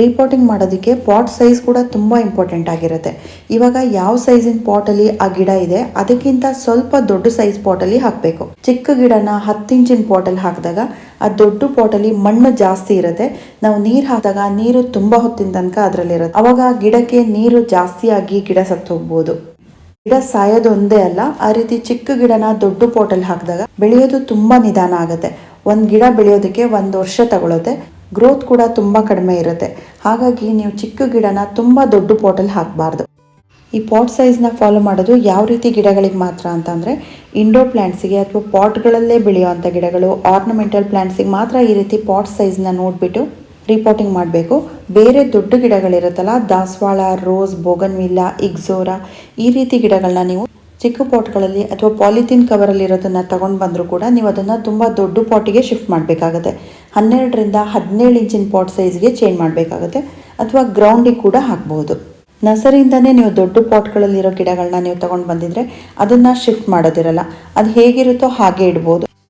Repotting ಮಾಡೋದಕ್ಕೆ pot size ಕೂಡ ತುಂಬ ಇಂಪಾರ್ಟೆಂಟ್ ಆಗಿರುತ್ತೆ. ಇವಾಗ ಯಾವ ಸೈಜಿನ ಪಾಟಲ್ಲಿ ಆ ಗಿಡ ಇದೆ ಅದಕ್ಕಿಂತ ಸ್ವಲ್ಪ ದೊಡ್ಡ ಸೈಜ್ ಪಾಟಲ್ಲಿ ಹಾಕಬೇಕು. ಚಿಕ್ಕ ಗಿಡನ 10 ಇಂಚಿನ ಪಾಟಲ್ಲಿ ಹಾಕಿದಾಗ ಆ ದೊಡ್ಡ ಪಾಟಲ್ಲಿ ಮಣ್ಣು ಜಾಸ್ತಿ ಇರುತ್ತೆ. ನಾವು ನೀರು ಹಾಕಿದಾಗ ನೀರು ತುಂಬ ಹೊತ್ತಿನ ತನಕ ಅದರಲ್ಲಿರುತ್ತೆ. ಅವಾಗ ಗಿಡಕ್ಕೆ ನೀರು ಜಾಸ್ತಿ ಆಗಿ ಗಿಡ ಸತ್ತು ಹೋಗ್ಬೋದು. ಗಿಡ ಸಾಯೋದು ಒಂದೇ ಅಲ್ಲ, ಆ ರೀತಿ ಚಿಕ್ಕ ಗಿಡನ ದೊಡ್ಡ ಪಾಟಲ್ಲಿ ಹಾಕಿದಾಗ ಬೆಳೆಯೋದು ತುಂಬ ನಿಧಾನ ಆಗುತ್ತೆ. ಒಂದು ಗಿಡ ಬೆಳೆಯೋದಕ್ಕೆ 1 ವರ್ಷ ತಗೊಳುತ್ತೆ. ಗ್ರೋತ್ ಕೂಡ ತುಂಬ ಕಡಿಮೆ ಇರುತ್ತೆ. ಹಾಗಾಗಿ ನೀವು ಚಿಕ್ಕ ಗಿಡನ ತುಂಬ ದೊಡ್ಡ ಪಾಟಲ್ಲಿ ಹಾಕಬಾರ್ದು. ಈ ಪಾಟ್ ಸೈಜ್ನ ಫಾಲೋ ಮಾಡೋದು ಯಾವ ರೀತಿ ಗಿಡಗಳಿಗೆ ಮಾತ್ರ ಅಂತಂದರೆ, ಇಂಡೋರ್ ಪ್ಲ್ಯಾಂಟ್ಸಿಗೆ ಅಥವಾ ಪಾಟ್ಗಳಲ್ಲೇ ಬೆಳೆಯುವಂಥ ಗಿಡಗಳು, ಆರ್ನಮೆಂಟಲ್ ಪ್ಲ್ಯಾಂಟ್ಸಿಗೆ ಮಾತ್ರ ಈ ರೀತಿ ಪಾಟ್ ಸೈಜ್ನ ನೋಡಿಬಿಟ್ಟು ರೀಪಾಟಿಂಗ್ ಮಾಡಬೇಕು. ಬೇರೆ ದೊಡ್ಡ ಗಿಡಗಳಿರುತ್ತಲ್ಲ, ದಾಸವಾಳ, ರೋಸ್, ಬೋಗನ್ವಿಲ್ಲಾ, ಇಗ್ಜೋರಾ, ಈ ರೀತಿ ಗಿಡಗಳನ್ನ ನೀವು ಚಿಕ್ಕ ಪಾಟ್ಗಳಲ್ಲಿ ಅಥವಾ ಪಾಲಿಥೀನ್ ಕವರಲ್ಲಿ ಇರೋದನ್ನು ತಗೊಂಡು ಬಂದರೂ ಕೂಡ ನೀವು ಅದನ್ನು ತುಂಬ ದೊಡ್ಡ ಪಾಟಿಗೆ ಶಿಫ್ಟ್ ಮಾಡಬೇಕಾಗುತ್ತೆ. 12 ರಿಂದ 17 ಇಂಚಿನ ಪಾಟ್ ಸೈಜ್ಗೆ ಚೇಂಜ್ ಮಾಡಬೇಕಾಗುತ್ತೆ. ಅಥವಾ ಗ್ರೌಂಡಿಗೆ ಕೂಡ ಹಾಕ್ಬೋದು. ನರ್ಸರಿಯಿಂದನೇ ನೀವು ದೊಡ್ಡ ಪಾಟ್ಗಳಲ್ಲಿರೋ ಗಿಡಗಳನ್ನ ನೀವು ತಗೊಂಡು ಬಂದಿದ್ರೆ ಅದನ್ನು ಶಿಫ್ಟ್ ಮಾಡೋದಿರಲ್ಲ, ಅದು ಹೇಗಿರುತ್ತೋ ಹಾಗೆ ಇಡ್ಬೋದು.